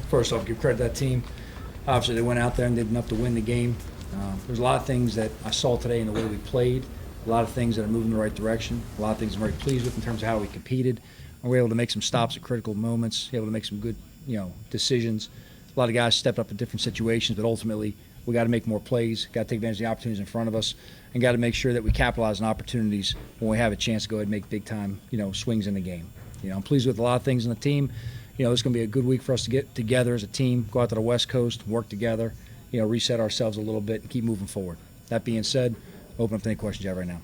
First off, give credit to that team. Obviously, they went out there and did enough to win the game. There's a lot of things that I saw today in the way we played, a lot of things that are moving in the right direction, a lot of things I'm very pleased with in terms of how we competed. And we were able to make some stops at critical moments, able to make some good decisions. A lot of guys stepped up in different situations, but ultimately we got to make more plays, got to take advantage of the opportunities in front of us, and got to make sure that we capitalize on opportunities when we have a chance to go ahead and make big-time swings in the game. I'm pleased with a lot of things in the team. It's going to be a good week for us to get together as a team, go out to the West Coast, work together, reset ourselves a little bit and keep moving forward. That being said, open up to any questions you have right now.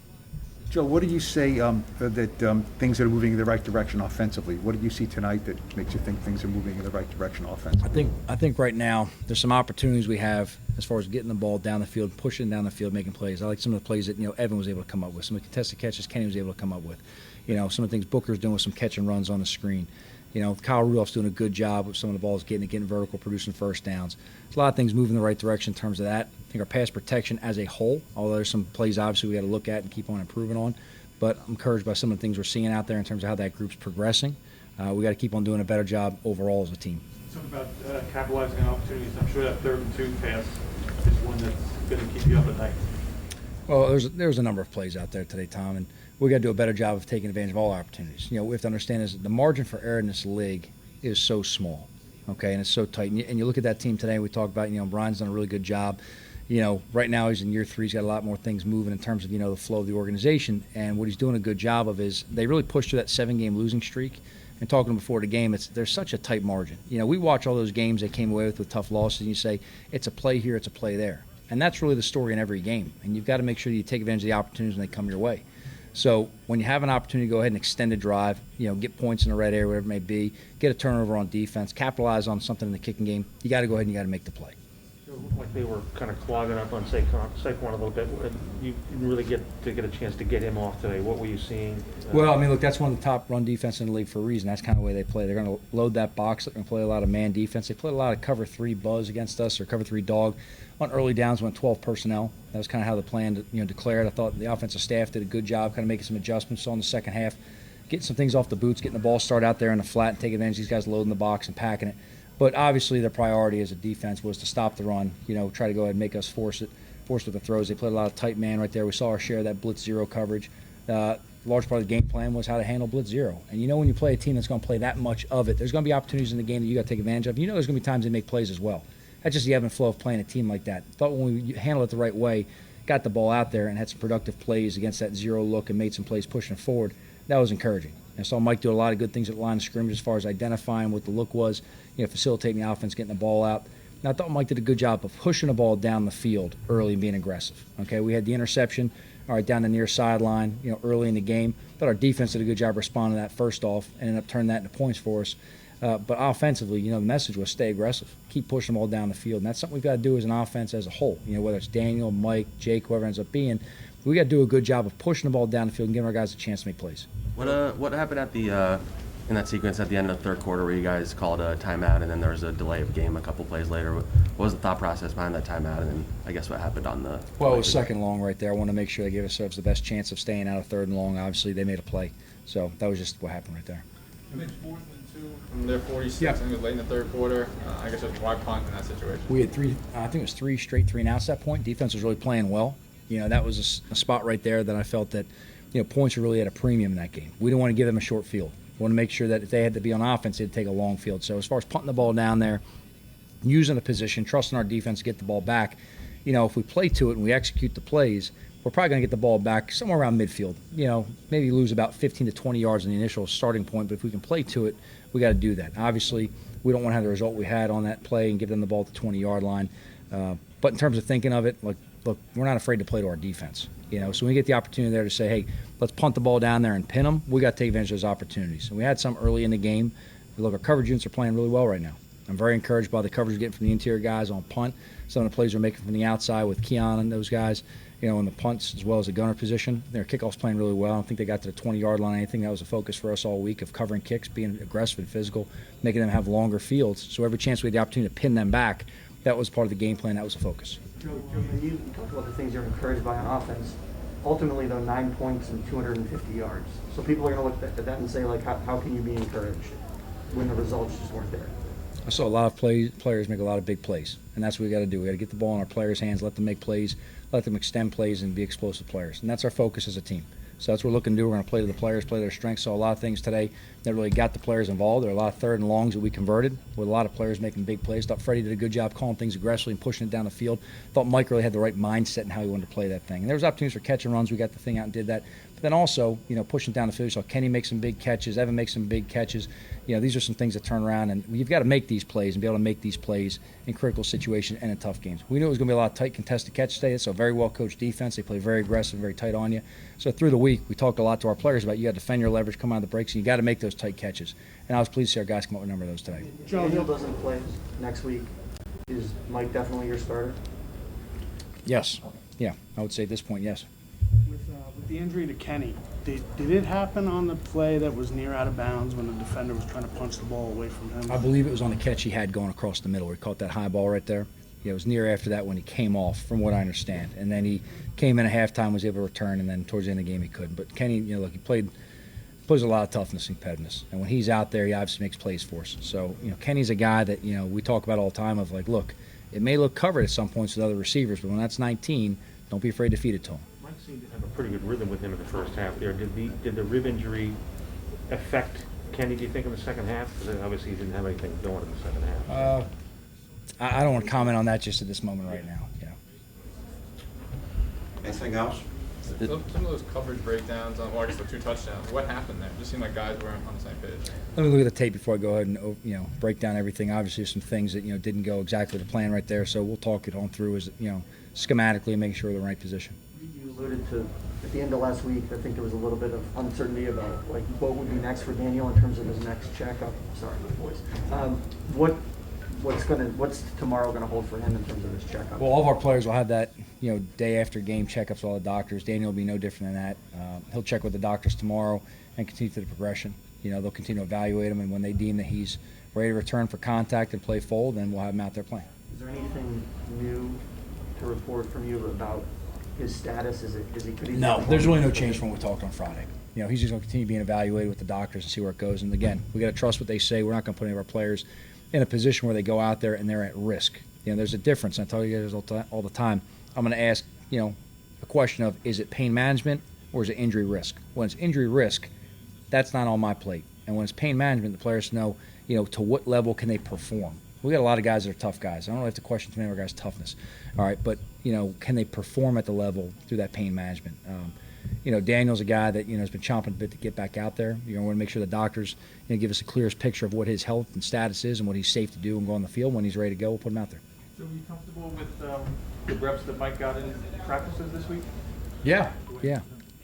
Joe, what do you say that things are moving in the right direction offensively? What did you see tonight that makes you think things are moving in the right direction offensively? I think right now there's some opportunities we have as far as getting the ball down the field, pushing down the field, making plays. I like some of the plays that Evan was able to come up with, some of the contested catches Kenny was able to come up with. Some of the things Booker's doing with some catch and runs on the screen. Kyle Rudolph's doing a good job with some of the balls getting vertical, producing first downs. There's a lot of things moving in the right direction in terms of that. I think our pass protection as a whole, although there's some plays obviously we got to look at and keep on improving on, but I'm encouraged by some of the things we're seeing out there in terms of how that group's progressing. We got to keep on doing a better job overall as a team. Something about capitalizing on opportunities. I'm sure that 3rd and 2 pass is one that's going to keep you up at night. Well, there's a number of plays out there today, Tom, and we got to do a better job of taking advantage of all opportunities. We have to understand is the margin for error in this league is so small, okay, and it's so tight. And you look at that team today. We talked about Brian's done a really good job. Right now he's in year 3. He's got a lot more things moving in terms of the flow of the organization. And what he's doing a good job of is they really pushed through that 7-game losing streak. And talking before the game, there's such a tight margin. We watch all those games they came away with tough losses, and you say it's a play here, it's a play there. And that's really the story in every game. And you've got to make sure you take advantage of the opportunities when they come your way. So when you have an opportunity to go ahead and extend a drive, get points in the red area, whatever it may be, get a turnover on defense, capitalize on something in the kicking game, you got to go ahead and you got to make the play. It looked like they were kind of clogging up on Saquon a little bit. You didn't really get a chance to get him off today. What were you seeing? Well, look, that's one of the top run defense in the league for a reason. That's kind of the way they play. They're going to load that box. They're going to play a lot of man defense. They played a lot of cover 3 buzz against us or cover 3 dog. On early downs, went 12 personnel. That was kind of how the plan declared. I thought the offensive staff did a good job kind of making some adjustments on the second half, getting some things off the boots, getting the ball started out there in the flat and taking advantage of these guys loading the box and packing it. But obviously their priority as a defense was to stop the run, try to go ahead and make us force with the throws. They played a lot of tight man right there. We saw our share of that blitz 0 coverage. Large part of the game plan was how to handle blitz 0. And when you play a team that's going to play that much of it, there's going to be opportunities in the game that you got to take advantage of. There's going to be times they make plays as well. That's just the ebb and flow of playing a team like that. Thought when we handled it the right way, got the ball out there and had some productive plays against that 0 look and made some plays pushing it forward, that was encouraging. I saw Mike do a lot of good things at the line of scrimmage as far as identifying what the look was, facilitating the offense, getting the ball out. And I thought Mike did a good job of pushing the ball down the field early and being aggressive. Okay, we had the interception, down the near sideline, early in the game. Thought our defense did a good job responding to that first off and ended up turning that into points for us. But offensively, the message was stay aggressive. Keep pushing the ball down the field. And that's something we've got to do as an offense as a whole. Whether it's Daniel, Mike, Jake, whoever it ends up being, we got to do a good job of pushing the ball down the field and giving our guys a chance to make plays. What happened at the in that sequence at the end of the 3rd quarter where you guys called a timeout and then there was a delay of game a couple plays later? What was the thought process behind that timeout, and then I guess what happened on the? Well, it was 2nd long right there. I wanted to make sure they gave ourselves the best chance of staying out of 3rd and long. Obviously, they made a play, so that was just what happened right there. You made 4th and 2 from their 46, yeah. and it was late in the 3rd quarter. I guess that's why punt in that situation. We had 3. I think it was 3 straight 3-and-outs at that point. Defense was really playing well. That was a spot right there that I felt that points were really at a premium in that game. We didn't want to give them a short field. We want to make sure that if they had to be on offense, they'd take a long field. So as far as punting the ball down there, using the position, trusting our defense to get the ball back, if we play to it and we execute the plays, we're probably going to get the ball back somewhere around midfield. Maybe lose about 15 to 20 yards in the initial starting point, but if we can play to it, we got to do that. Obviously, we don't want to have the result we had on that play and give them the ball at the 20-yard line. But in terms of thinking of it, look, we're not afraid to play to our defense. So when we get the opportunity there to say, hey, let's punt the ball down there and pin them, we got to take advantage of those opportunities. And we had some early in the game. Look, our coverage units are playing really well right now. I'm very encouraged by the coverage we're getting from the interior guys on punt. Some of the plays we're making from the outside with Keon and those guys, in the punts as well as the gunner position. Their kickoff's playing really well. I don't think they got to the 20-yard line or anything. That was a focus for us all week of covering kicks, being aggressive and physical, making them have longer fields. So every chance we had the opportunity to pin them back, that was part of the game plan. That was a focus. Joe, you talked about the things you're encouraged by on offense. Ultimately, though, 9 points and 250 yards. So people are going to look at that and say, how can you be encouraged when the results just weren't there? I saw a lot of players make a lot of big plays, and that's what we got to do. We got to get the ball in our players' hands, let them make plays, let them extend plays, and be explosive players. And that's our focus as a team. So that's what we're looking to do. We're going to play to the players, play to their strengths. Saw a lot of things today that really got the players involved. There were a lot of third and longs that we converted with a lot of players making big plays. Thought Freddie did a good job calling things aggressively and pushing it down the field. Thought Mike really had the right mindset in how he wanted to play that thing. And there was opportunities for catch and runs. We got the thing out and did that. But then also, pushing down the field. So Kenny make some big catches. Evan make some big catches. These are some things that turn around, and you've got to make these plays and be able to make these plays in critical situations and in tough games. We knew it was going to be a lot of tight contested catch today. It's a very well-coached defense. They play very aggressive, very tight on you. So through the week, we talked a lot to our players about you got to defend your leverage, come out of the breaks, and you got to make those tight catches. And I was pleased to see our guys come up with a number of those today. Daniel doesn't play next week. Is Mike definitely your starter? Yes. Yeah, I would say at this point, yes. With the injury to Kenny, did it happen on the play that was near out of bounds when the defender was trying to punch the ball away from him? I believe it was on the catch he had going across the middle where he caught that high ball right there. It was near after that when he came off, from what I understand. And then he came in at halftime, was able to return, and then towards the end of the game he couldn't. But Kenny, look, he plays a lot of toughness and competitiveness. And when he's out there, he obviously makes plays for us. So, Kenny's a guy that, we talk about all the time of like, look, it may look covered at some points with other receivers, but when that's 19, don't be afraid to feed it to him. Mike seemed to have a pretty good rhythm with him in the first half there. Did the rib injury affect Kenny, do you think, in the second half? Because obviously he didn't have anything going in the second half. I don't want to comment on that just at this moment right now. Anything else? Some of those coverage breakdowns, I guess the 2 touchdowns, what happened there? It just seemed like guys weren't on the same page. Let me look at the tape before I go ahead and break down everything. Obviously, there's some things that didn't go exactly to plan right there, so we'll talk it on through as schematically and making sure we're in the right position. You alluded to at the end of last week. I think there was a little bit of uncertainty about like what would be next for Daniel in terms of his next checkup. Sorry, my voice. What's tomorrow going to hold for him in terms of his checkup? Well, all of our players will have that, day after game checkups with all the doctors. Daniel will be no different than that. He'll check with the doctors tomorrow and continue through the progression. They'll continue to evaluate him, and when they deem that he's ready to return for contact and play full, then we'll have him out there playing. Is there anything new to report from you about his status? No, there's really no change from what we talked on Friday. He's just going to continue being evaluated with the doctors and see where it goes. And again, we got to trust what they say. We're not going to put any of our players in a position where they go out there and they're at risk. There's a difference. I tell you guys all the time. I'm going to ask, a question of, is it pain management or is it injury risk? When it's injury risk, that's not on my plate. And when it's pain management, the players know, to what level can they perform. We got a lot of guys that are tough guys. I don't really have to question too many of our guys' toughness. All right, but, can they perform at the level through that pain management? Daniel's a guy that, has been chomping a bit to get back out there. We want to make sure the doctors, give us the clearest picture of what his health and status is and what he's safe to do and go on the field. When he's ready to go, we'll put him out there. So are you comfortable with the reps that Mike got in practices this week? Yeah,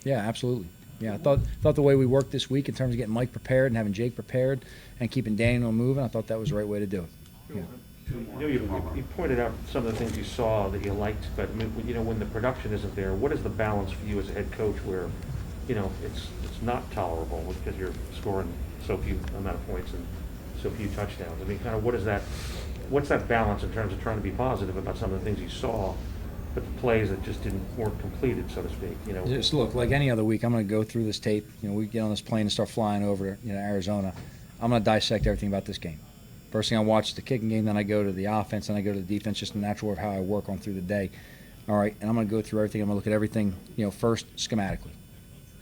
absolutely. Yeah, I thought the way we worked this week in terms of getting Mike prepared and having Jake prepared and keeping Daniel moving, I thought that was the right way to do it. Yeah. You pointed out some of the things you saw that you liked, but when the production isn't there, what is the balance for you as a head coach where, it's not tolerable because you're scoring so few amount of points and so few touchdowns? I mean, kind of what's that balance in terms of trying to be positive about some of the things you saw, but the plays that just weren't completed, so to speak? Just look, like any other week, I'm going to go through this tape. We get on this plane and start flying over Arizona. I'm going to dissect everything about this game. First thing I watch is the kicking game, then I go to the offense, then I go to the defense, just the natural of how I work on through the day. All right, and I'm going to go through everything. I'm going to look at everything, first schematically.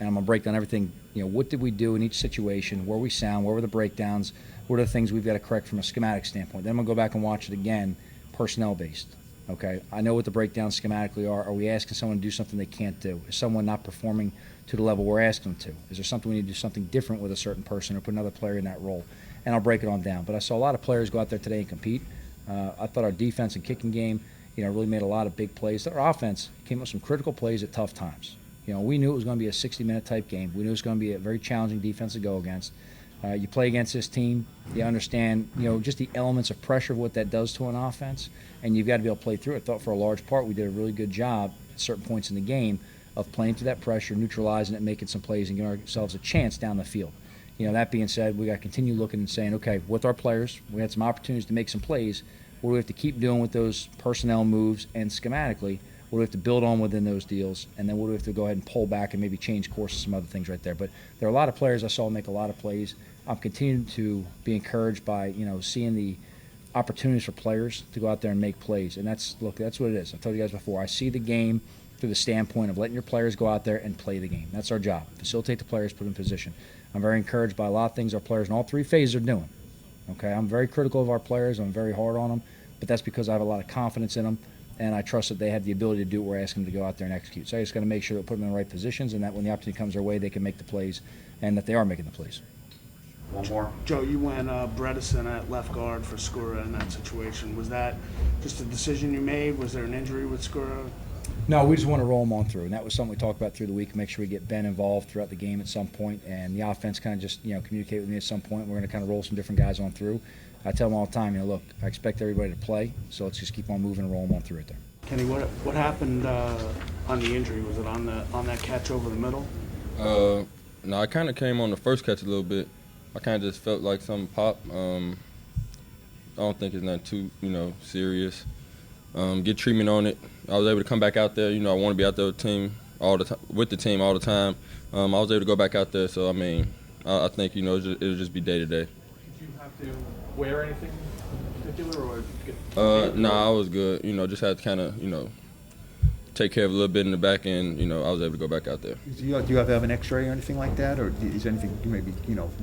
And I'm going to break down everything, what did we do in each situation, where we sound, where were the breakdowns, what are the things we've got to correct from a schematic standpoint. Then I'm going to go back and watch it again, personnel-based. Okay, I know what the breakdowns schematically are. Are we asking someone to do something they can't do? Is someone not performing to the level we're asking them to? Is there something we need to do something different with a certain person or put another player in that role? And I'll break it on down. But I saw a lot of players go out there today and compete. I thought our defense and kicking game, really made a lot of big plays. Our offense came up with some critical plays at tough times. We knew it was going to be a 60-minute type game. We knew it was going to be a very challenging defense to go against. You play against this team, you understand, just the elements of pressure of what that does to an offense, and you've got to be able to play through it. I thought for a large part we did a really good job at certain points in the game of playing through that pressure, neutralizing it, making some plays, and giving ourselves a chance down the field. That being said, we got to continue looking and saying, okay, with our players, we had some opportunities to make some plays. What do we have to keep doing with those personnel moves and schematically? What do we have to build on within those deals? And then what do we have to go ahead and pull back and maybe change course of some other things right there? But there are a lot of players I saw make a lot of plays. I'm continuing to be encouraged by, seeing opportunities for players to go out there and make plays. And that's what it is. I've told you guys before. I see the game through the standpoint of letting your players go out there and play the game. That's our job. Facilitate the players, put them in position. I'm very encouraged by a lot of things our players in all three phases are doing. Okay, I'm very critical of our players. I'm very hard on them, but that's because I have a lot of confidence in them, and I trust that they have the ability to do what we're asking them to go out there and execute. So I just got to make sure that we put them in the right positions, and that when the opportunity comes their way, they can make the plays, and that they are making the plays. One more. Joe, you went Bredesen at left guard for Skura in that situation. Was that just a decision you made? Was there an injury with Skura? No, we just want to roll them on through, and that was something we talked about through the week. Make sure we get Ben involved throughout the game at some point, and the offense kind of just communicate with me at some point. We're going to kind of roll some different guys on through. I tell them all the time, look, I expect everybody to play, so let's just keep on moving and roll them on through it there. Kenny, what happened on the injury? Was it on that catch over the middle? No, I kind of came on the first catch a little bit. I kind of just felt like something popped. I don't think it's nothing too, serious. Get treatment on it. I was able to come back out there. I want to be out there with the team all the time. I was able to go back out there. So I think it'll just be day to day. Did you have to wear anything in particular, or? Nah, I was good. Just had to kind of take care of a little bit in the back end. I was able to go back out there. Do you have to have an X-ray or anything like that, or is anything you may be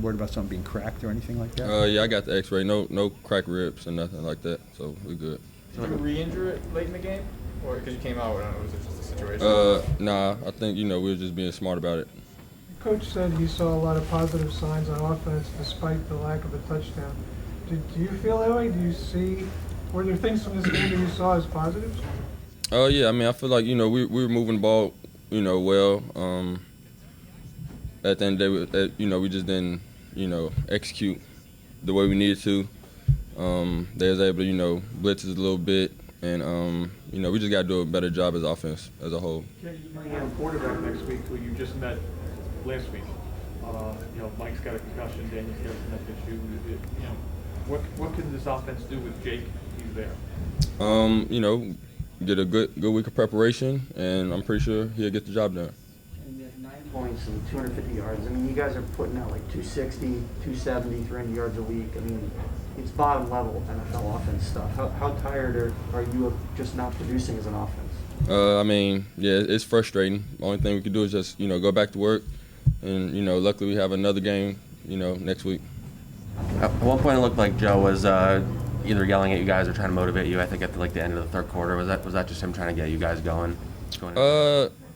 worried about something being cracked or anything like that? Yeah, I got the X-ray. No cracked ribs or nothing like that. So we're good. Did you re-injure it late in the game, or because you came out? I don't know, was it just a situation? Nah, I think we were just being smart about it. Coach said he saw a lot of positive signs on offense despite the lack of a touchdown. Do you feel that way? Were there things from this game that you saw as positives? Yeah, I feel like we were moving the ball well. At the end of the day, we just didn't execute the way we needed to. They was able to blitz us a little bit, and we just got to do a better job as offense as a whole. Kenny, you might have a quarterback next week who you just met last week. Mike's got a concussion, Daniel's got a neck issue. What can this offense do with Jake if he's there? Get a good week of preparation, and I'm pretty sure he'll get the job done. And you had 9 points and 250 yards. You guys are putting out like 260, 270, 300 yards a week. It's bottom level NFL offense stuff. How tired are you of just not producing as an offense? Yeah, it's frustrating. The only thing we can do is just, go back to work, and, luckily we have another game, next week. At one point it looked like Joe was either yelling at you guys or trying to motivate you. I think at the end of the third quarter. Was that just him trying to get you guys going?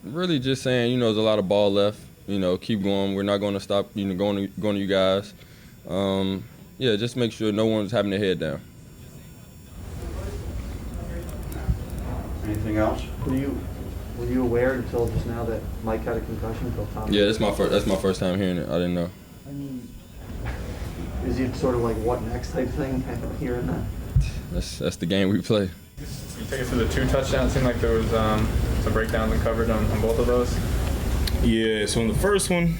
Really just saying, there's a lot of ball left. Keep going. We're not going to stop, going to you guys. Yeah, just make sure no one's having their head down. Anything else? Were you aware until just now that Mike had a concussion? Until Tom? Yeah, that's my first time hearing it. I didn't know. Is it sort of like what next type thing? Kind of hearing that. That's the game we play. You take us to the 2 touchdowns. It seemed like there was some breakdowns and coverage on both of those. Yeah, so on the first one,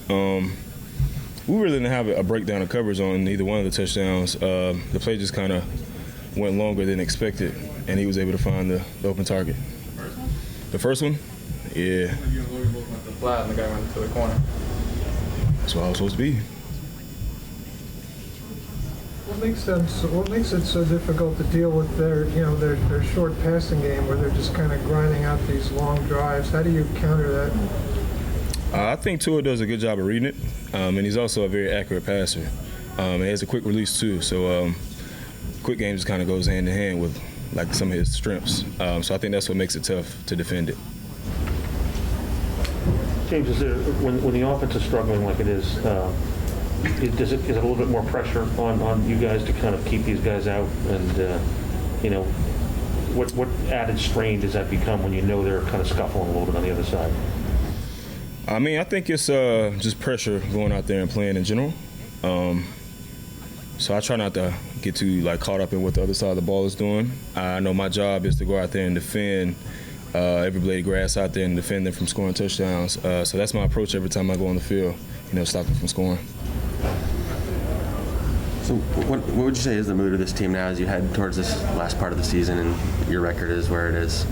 we really didn't have a breakdown of coverage on either one of the touchdowns. The play just kind of went longer than expected, and he was able to find the open target. The first one? Yeah. You and Logan both went to the flat, and the guy went to the corner. That's what I was supposed to be. What makes it so difficult to deal with their short passing game where they're just kind of grinding out these long drives? How do you counter that? I think Tua does a good job of reading it, and he's also a very accurate passer. He has a quick release too, so quick game just kind of goes hand in hand with like some of his strengths. So I think that's what makes it tough to defend it. James, when the offense is struggling like it is it a little bit more pressure on you guys to kind of keep these guys out? And what added strain does that become when they're kind of scuffling a little bit on the other side? I think it's just pressure going out there and playing in general. So I try not to get too caught up in what the other side of the ball is doing. I know my job is to go out there and defend every blade of grass out there and defend them from scoring touchdowns. So that's my approach every time I go on the field, stop them from scoring. So what would you say is the mood of this team now as you head towards this last part of the season and your record is where it is?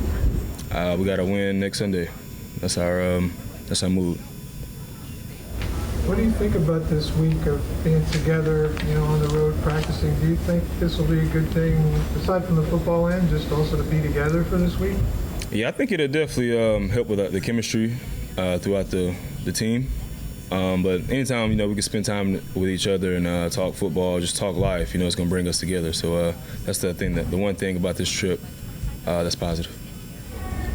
We got to win next Sunday. That's our mood. What do you think about this week of being together, on the road practicing? Do you think this will be a good thing, aside from the football end, just also to be together for this week? Yeah, I think it'll definitely help with the chemistry throughout the team. But anytime, we can spend time with each other and talk football, just talk life, it's going to bring us together. So that's the one thing about this trip that's positive.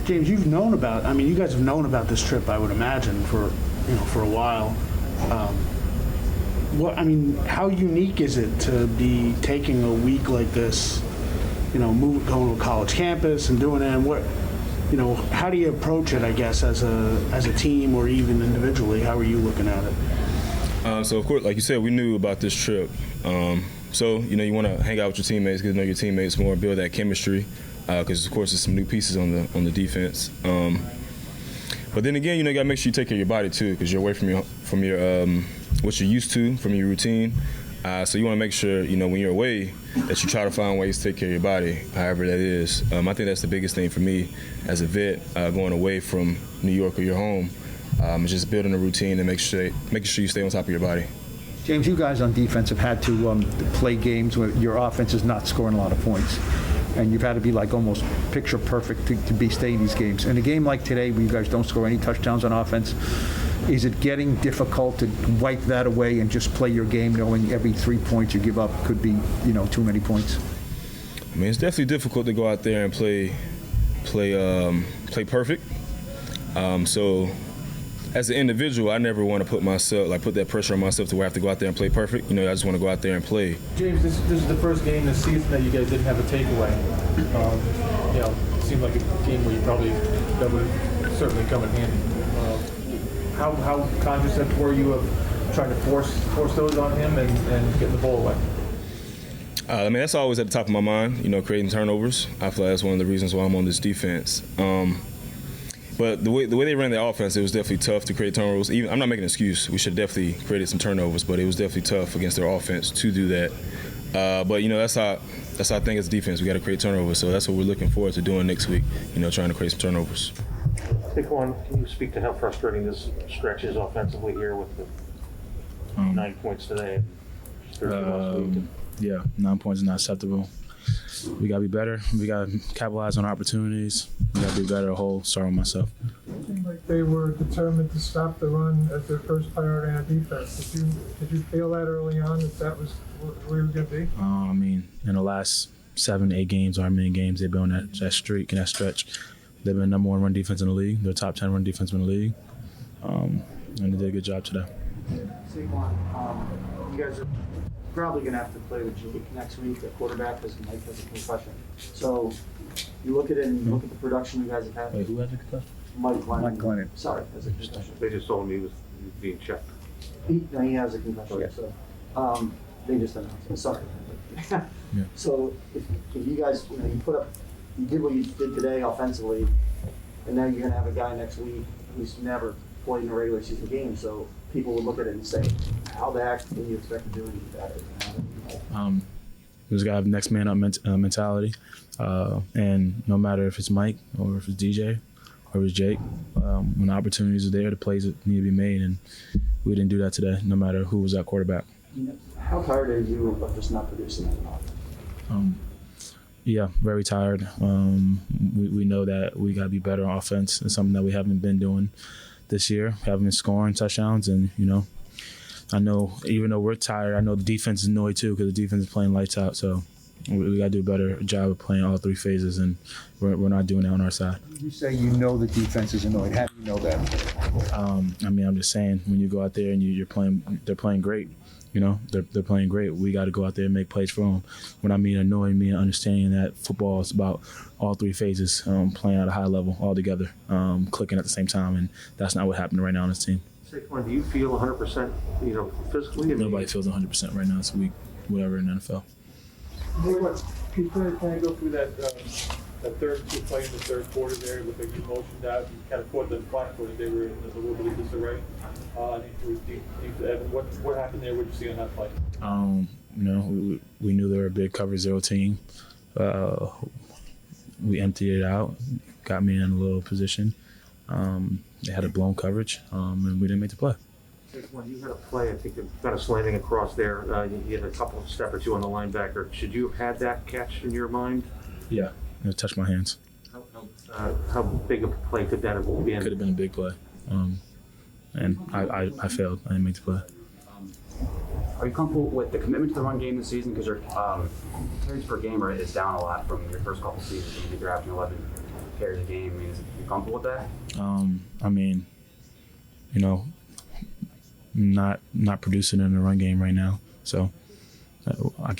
James, you guys have known about this trip, I would imagine, for a while. How unique is it to be taking a week like this, going to a college campus and doing it? And how do you approach it, I guess, as a team or even individually? How are you looking at it? So, of course, like you said, we knew about this trip. So, you want to hang out with your teammates, get to know your teammates more, build that chemistry. Because, of course, there's some new pieces on the defense. But then again, you got to make sure you take care of your body too, because you're away from your what you're used to, from your routine. So you want to make sure, when you're away, that you try to find ways to take care of your body, however that is. I think that's the biggest thing for me as a vet, going away from New York or your home, just building a routine and making sure you stay on top of your body. James, you guys on defense have had to play games where your offense is not scoring a lot of points. And you've had to be like almost picture perfect to be staying these games. In a game like today where you guys don't score any touchdowns on offense, is it getting difficult to wipe that away and just play your game knowing every 3 points you give up could be, too many points? It's definitely difficult to go out there and play perfect. So as an individual, I never want to put that pressure on myself to where I have to go out there and play perfect. I just want to go out there and play. James, this is the first game this season that you guys didn't have a takeaway. It seemed like a game where that would certainly come in handy. How conscious were you of trying to force those on him and getting the ball away? That's always at the top of my mind, creating turnovers. I feel like that's one of the reasons why I'm on this defense. But the way they ran their offense, it was definitely tough to create turnovers. I'm not making an excuse. We should definitely created some turnovers, but it was definitely tough against their offense to do that. But that's our thing as a defense. We got to create turnovers, so that's what we're looking forward to doing next week. Trying to create some turnovers. Saquon, can you speak to how frustrating this stretch is offensively here with the 9 points today? Yeah, 9 points is not acceptable. We got to be better. We got to capitalize on opportunities. We got to be better starting with myself. It seemed like they were determined to stop the run as their first priority on defense. Did you feel that early on that was where we were going to be? In the last 7 to 8 games, or how many games they've been on that streak and that stretch, they've been number 1 run defense in the league. They're top 10 run defense in the league. And they did a good job today. Saquon, you guys are probably going to have to play with Jake next week at quarterback because Mike has a concussion. So you look at it and you look at the production you guys have had. Wait, who has a concussion? Mike Glennon. Sorry, has a concussion. They just told me he was being checked. He has a concussion, Yeah. so they just announced it. Sorry. Yeah. So if you guys, you did what you did today offensively, and now you're going to have a guy next week who's never played in a regular season game, so people will look at it and say, how the heck can you expect to do anything better? We just got to have next man up mentality. And no matter if it's Mike or if it's DJ or if it's Jake, when the opportunities are there, the plays need to be made. And we didn't do that today, no matter who was at quarterback. How tired are you of just not producing that offense? Yeah, very tired. We know that we got to be better on offense. It's something that we haven't been doing this year. We haven't been scoring touchdowns, and I know even though we're tired, I know the defense is annoyed too because the defense is playing lights out. So we got to do a better job of playing all 3 phases, and we're not doing that on our side. You say the defense is annoyed. How do you know that? I'm just saying when you go out there and you're playing, they're playing great. They're playing great. We got to go out there and make plays for them. When I mean annoying, me understanding that football is about all 3 phases, playing at a high level all together, clicking at the same time, and that's not what happened right now on this team. Saquon, do you feel 100%, physically? Nobody feels 100% right now. It's a week, whatever in the NFL. Can you kind of go through that third play in the third quarter there? It looked like you motioned out. You kind of caught them flat-footed. They were in a little bit of disarray. And he threw it deep to Evan. What happened there? What did you see on that play? We knew they were a big cover 0 team. We emptied it out, got me in a little position. They had a blown coverage, and we didn't make the play. When you had a play, I think you got a slanting across there. You had a couple of step or two on the linebacker. Should you have had that catch in your mind? Yeah, it touched my hands. How big of a play could that have been? Could have been a big play. And I failed. I didn't make the play. Are you comfortable with the commitment to the run game this season? Because your carries per game rate is down a lot from your first couple seasons. I think you're averaging 11 carries a game. I mean, are you comfortable with that? I mean, you know, not producing in the run game right now. So I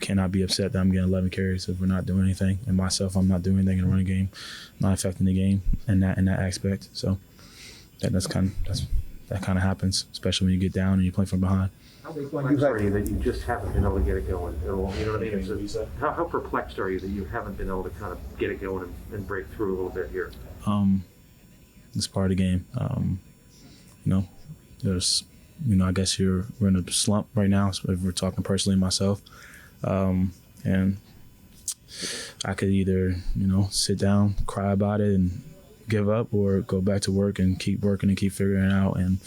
cannot be upset that I'm getting 11 carries if we're not doing anything. And myself, I'm not doing anything in the running game, not affecting the game in that aspect. So that kind of happens, especially when you get down and you play from behind. How perplexed are you that you just haven't been able to get it going at all? You know what I mean? How perplexed are you that you haven't been able to kind of get it going and break through a little bit here? It's part of the game. You know, there's, you know, I guess we're in a slump right now, if we're talking personally myself. And I could either, you know, sit down, cry about it and give up, or go back to work and keep working and keep figuring it out. And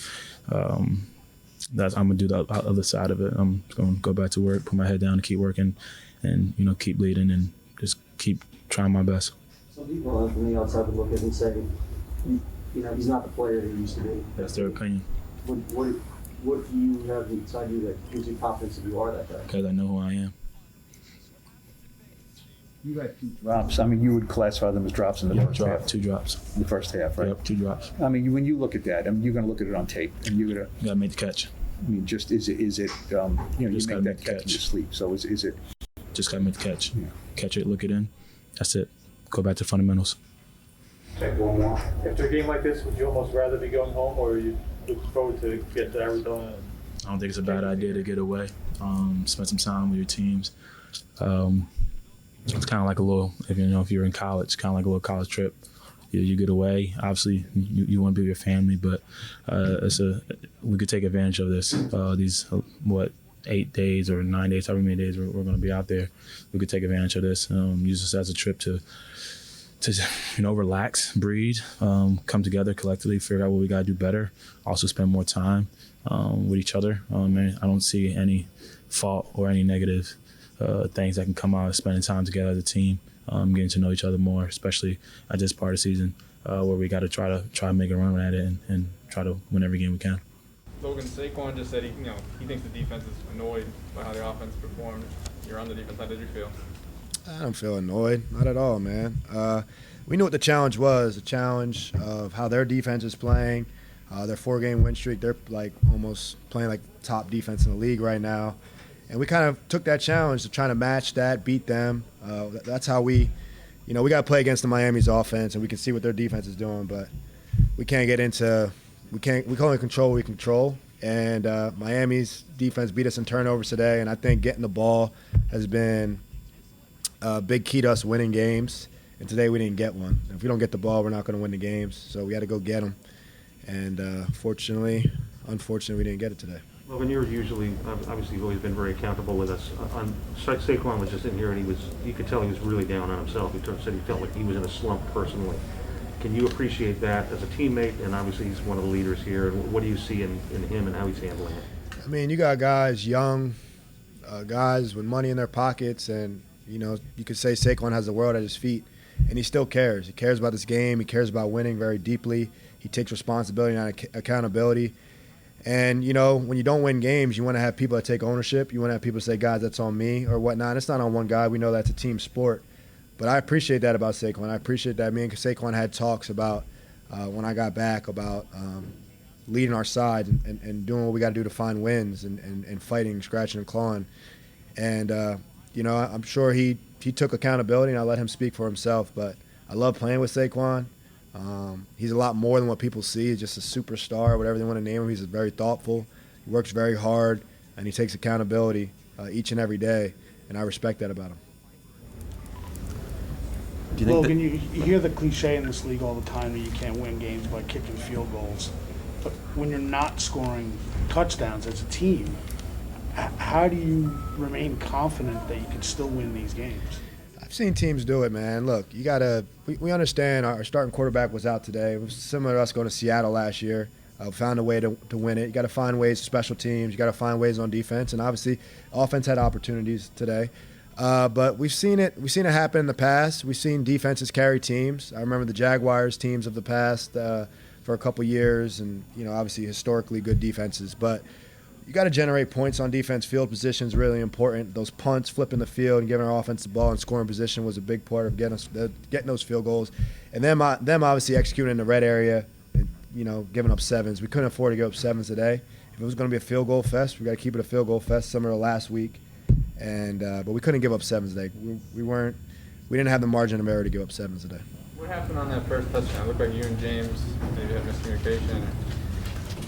I'm gonna do the other side of it. I'm gonna go back to work, put my head down and keep working, and, you know, keep leading and just keep trying my best. Some people from the outside would look at it and say, you know, he's not the player he used to be. That's their opinion. What do you have inside you that gives you confidence that you are that guy? Because I know who I am. You had 2 drops. I mean, you would classify them as drops in the first half. 2 drops. In the first half, right? Yep, 2 drops. I mean, when you look at that, I mean, you're going to look at it on tape, and you're going to. Yeah, I made the catch. I mean, just is it? You know, you Just make gotta that make the catch in catch. your sleep. So is it? Just got to make the catch. Yeah. Catch it, look it in. That's it. Go back to fundamentals. Take one more. After a game like this, would you almost rather be going home, or are you looking forward to get to Arizona? I don't think it's a bad idea to get away, spend some time with your teams. It's kind of like a little, if you're in college, kind of like a little college trip. You get away. Obviously, you want to be with your family, but we could take advantage of this. These 8 days or 9 days, however many days we're going to be out there. We could take advantage of this. Use this as a trip to relax, breathe, come together collectively, figure out what we got to do better. Also spend more time with each other. And I don't see any fault or any negative things that can come out of spending time together as a team, getting to know each other more, especially at this part of the season where we got to try to make a run at it and try to win every game we can. Logan, Saquon just said he thinks the defense is annoyed by how the offense performed. You're on the defense. How did you feel? I don't feel annoyed, not at all, man. We knew what the challenge was, the challenge of how their defense is playing, their 4-game win streak. They're like almost playing like top defense in the league right now. And we kind of took that challenge to try to match that, beat them. That's how we got to play against the Miami's offense, and we can see what their defense is doing, but we can't get into we can only control what we control. And Miami's defense beat us in turnovers today, and I think getting the ball has been a big key to us winning games. And today we didn't get one. If we don't get the ball, we're not going to win the games. So we got to go get them. And unfortunately, we didn't get it today. Well, when you're usually, obviously, you've always been very accountable with us. Saquon was just in here, and you could tell he was really down on himself. He said he felt like he was in a slump personally. Can you appreciate that as a teammate? And obviously, he's one of the leaders here. And what do you see in him and how he's handling it? I mean, you got guys, young guys with money in their pockets, and you could say Saquon has the world at his feet, and he still cares. He cares about this game. He cares about winning very deeply. He takes responsibility and accountability. And, when you don't win games, you want to have people that take ownership. You want to have people say, guys, that's on me or whatnot. It's not on one guy. We know that's a team sport. But I appreciate that about Saquon. I appreciate that. Me and Saquon had talks about when I got back about leading our side and doing what we got to do to find wins and fighting, scratching and clawing. And, I'm sure he took accountability, and I let him speak for himself. But I love playing with Saquon. He's a lot more than what people see. He's just a superstar, whatever they want to name him. He's very thoughtful. He works very hard, and he takes accountability each and every day, and I respect that about him. Logan, you hear the cliche in this league all the time that you can't win games by kicking field goals. But when you're not scoring touchdowns as a team, how do you remain confident that you can still win these games? I've seen teams do it, man. Look, we understand our starting quarterback was out today. It was similar to us going to Seattle last year. found a way to win it. You got to find ways, special teams. You got to find ways on defense, and obviously, offense had opportunities today. But we've seen it happen in the past. We've seen defenses carry teams. I remember the Jaguars teams of the past for a couple years, and obviously historically good defenses. But you got to generate points on defense. Field position is really important. Those punts, flipping the field, and giving our offense the ball and scoring position was a big part of getting those field goals. And them obviously executing in the red area, and, giving up sevens. We couldn't afford to give up sevens today. If it was going to be a field goal fest, we got to keep it a field goal fest, similar to last week. And but we couldn't give up sevens today. We didn't have the margin of error to give up sevens today. What happened on that first touchdown? It looked like you and James maybe had miscommunication.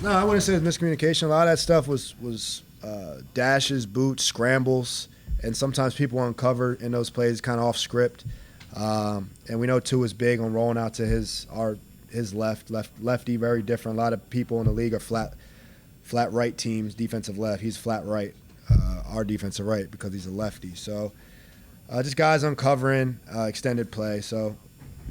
No, I wouldn't say it was miscommunication. A lot of that stuff was dashes, boots, scrambles, and sometimes people uncover in those plays, kind of off script. And we know Tua is big on rolling out to his lefty, very different. A lot of people in the league are flat right teams, defensive left. He's flat right, our defensive right, because he's a lefty. So just guys uncovering extended play. So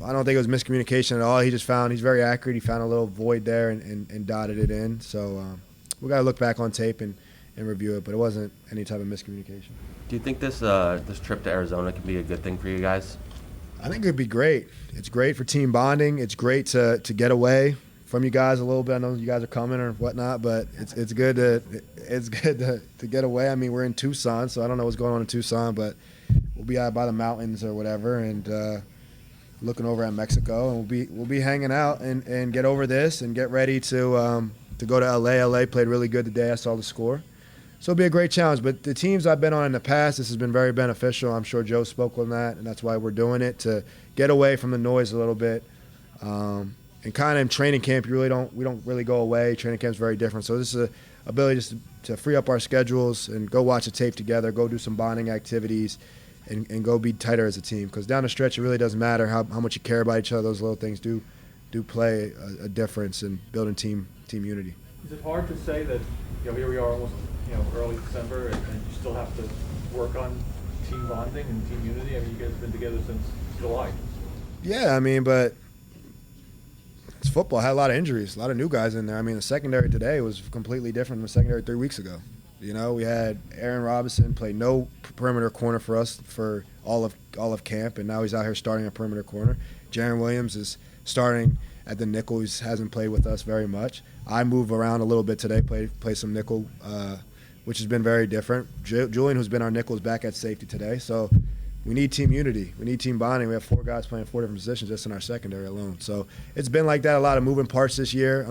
I don't think it was miscommunication at all. He's very accurate. He found a little void there and dotted it in. So we got to look back on tape and review it, but it wasn't any type of miscommunication. Do you think this trip to Arizona can be a good thing for you guys? I think it'd be great. It's great for team bonding. It's great to get away from you guys a little bit. I know you guys are coming or whatnot, but it's good to get away. I mean, we're in Tucson, so I don't know what's going on in Tucson, but we'll be out by the mountains or whatever, and looking over at Mexico, and we'll be hanging out and get over this and get ready to go to LA. LA played really good today. I saw the score. So it'll be a great challenge. But the teams I've been on in the past, this has been very beneficial. I'm sure Joe spoke on that, and that's why we're doing it, to get away from the noise a little bit. And kind of in training camp, we don't really go away. Training camp's very different. So this is an ability just to free up our schedules and go watch the tape together, go do some bonding activities, and go be tighter as a team. Because down the stretch, it really doesn't matter how much you care about each other. Those little things do play a difference in building team unity. Is it hard to say that here we are almost early December and you still have to work on team bonding and team unity? I mean, you guys have been together since July. Yeah, I mean, but it's football. I had a lot of injuries, a lot of new guys in there. I mean, the secondary today was completely different from the secondary 3 weeks ago. We had Aaron Robinson play no perimeter corner for us for all of camp, and now he's out here starting a perimeter corner. Jaron Williams is starting at the nickel. He hasn't played with us very much. I move around a little bit today, play some nickel, which has been very different. Julian, who's been our nickel, is back at safety today. So we need team unity. We need team bonding. We have 4 guys playing 4 different positions just in our secondary alone. So it's been like that, a lot of moving parts this year.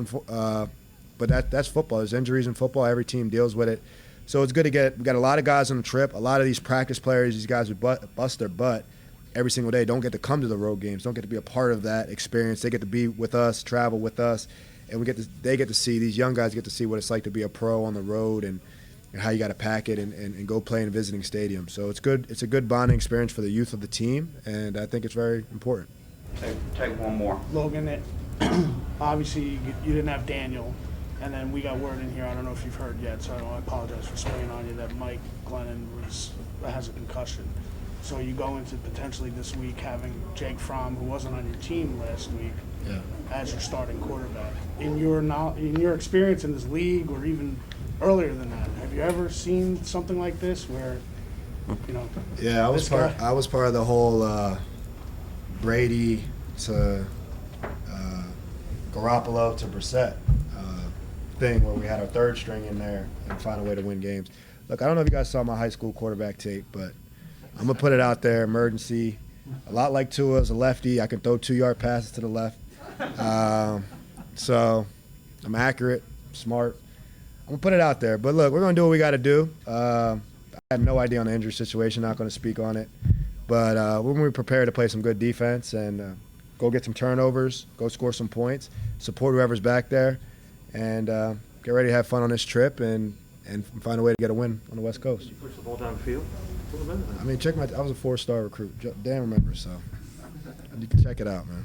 But that's football. There's injuries in football. Every team deals with it. So it's good to we got a lot of guys on the trip. A lot of these practice players, these guys who bust their butt every single day, don't get to come to the road games, don't get to be a part of that experience. They get to be with us, travel with us, and they get to see, these young guys get to see what it's like to be a pro on the road and how you got to pack it and go play in a visiting stadium. So it's good. It's a good bonding experience for the youth of the team, and I think it's very important. Take one more. Logan, obviously you didn't have Daniel, and then we got word in here, I don't know if you've heard yet, so I apologize for spraying on you, that Mike Glennon has a concussion. So you go into potentially this week having Jake Fromm, who wasn't on your team last week, as your starting quarterback. In your experience in this league, or even earlier than that, have you ever seen something like this where, Yeah, I was part of the whole Brady to Garoppolo to Brissett thing, where we had our third string in there and find a way to win games. Look, I don't know if you guys saw my high school quarterback tape, but I'm going to put it out there, emergency. A lot like Tua, as a lefty, I can throw 2-yard passes to the left. So I'm accurate, smart. I'm going to put it out there. But look, we're going to do what we got to do. I have no idea on the injury situation, not going to speak on it. But we're going to be prepared to play some good defense and go get some turnovers, go score some points, support whoever's back there, and get ready to have fun on this trip and find a way to get a win on the West Coast. Did you push the ball downfield? I mean, I was a 4-star recruit. Dan remembers, so you can check it out, man.